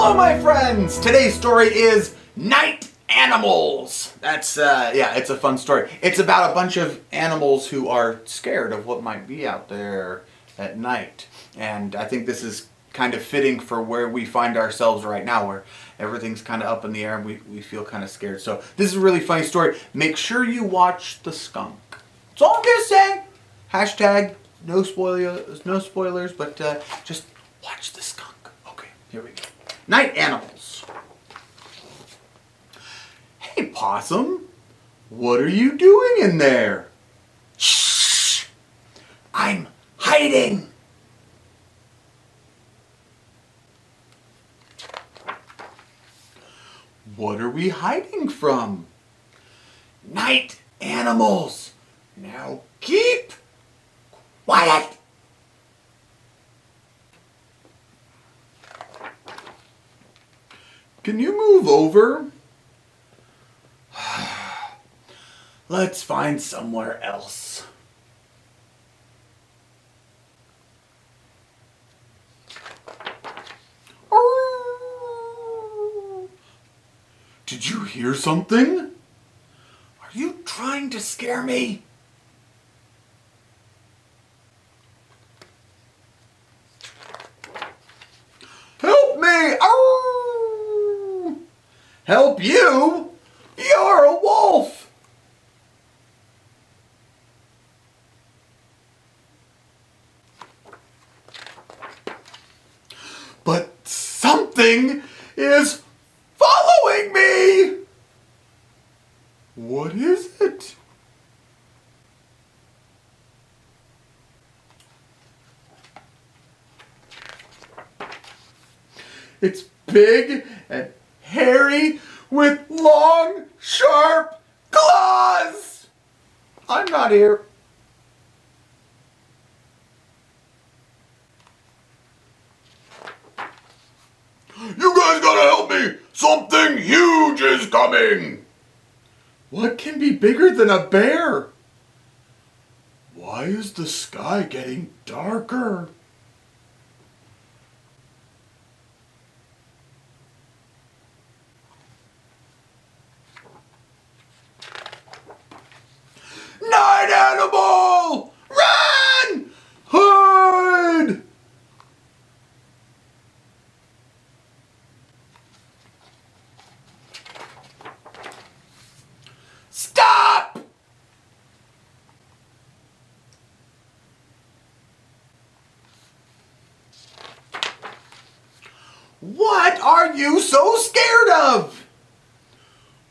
Hello, my friends! Today's story is Night Animals. That's, it's a fun story. It's about a bunch of animals who are scared of what might be out there at night. And I think this is kind of fitting for where we find ourselves right now, where everything's kind of up in the air and we feel kind of scared. So this is a really funny story. Make sure you watch the skunk. That's all I'm going to say. Hashtag no spoilers, but just watch the skunk. Okay, here we go. Night animals. Hey, possum. What are you doing in there? Shh! I'm hiding. What are we hiding from? Night animals. Now keep quiet. Can you move over? Let's find somewhere else. Did you hear something? Are you trying to scare me? Help me! Help you? You're a wolf! But something is following me! What is it? It's big and hairy with long, sharp claws! I'm not here. You guys gotta help me! Something huge is coming! What can be bigger than a bear? Why is the sky getting darker? Night animal! Run! Hide! Stop! What are you so scared of?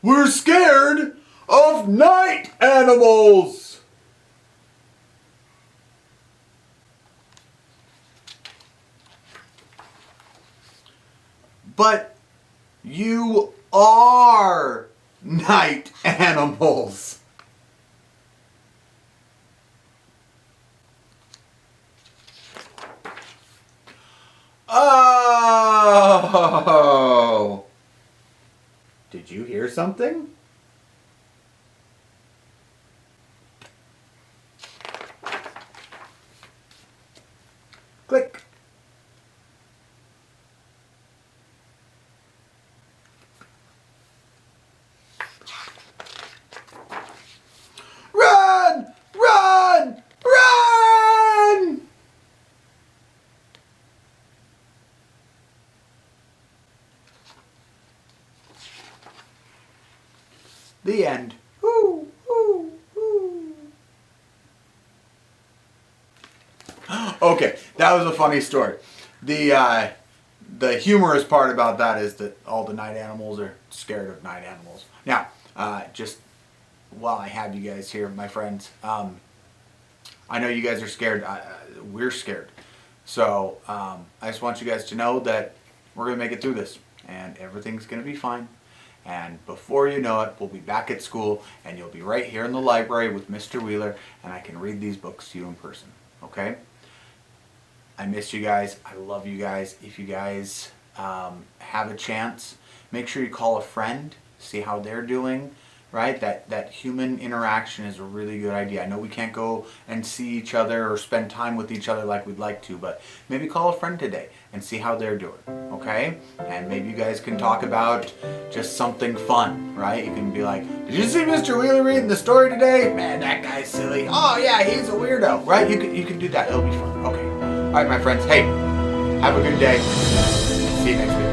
We're scared of night animals. But you are night animals. Oh! Did you hear something? Click. Run! Run! Run! The end. Ooh, ooh, ooh. Okay, that was a funny story. The humorous part about that is that all the night animals are scared of night animals. Now, just while I have you guys here, my friends, I know you guys are scared. We're scared. So I just want you guys to know that we're going to make it through this, and everything's going to be fine. And before you know it, we'll be back at school, and you'll be right here in the library with Mr. Wheeler, and I can read these books to you in person. Okay? I miss you guys. I love you guys. If you guys have a chance, make sure you call a friend, see how they're doing. Right? That human interaction is a really good idea. I know we can't go and see each other or spend time with each other like we'd like to, but maybe call a friend today and see how they're doing. okay? And maybe you guys can talk about just something fun, right? You can be like, did you see Mr. Wheeler reading the story today? Man, that guy's silly. Oh yeah, he's a weirdo, right? You can do that. It'll be fun. Okay. All right, my friends. Hey, have a good day. See you next week.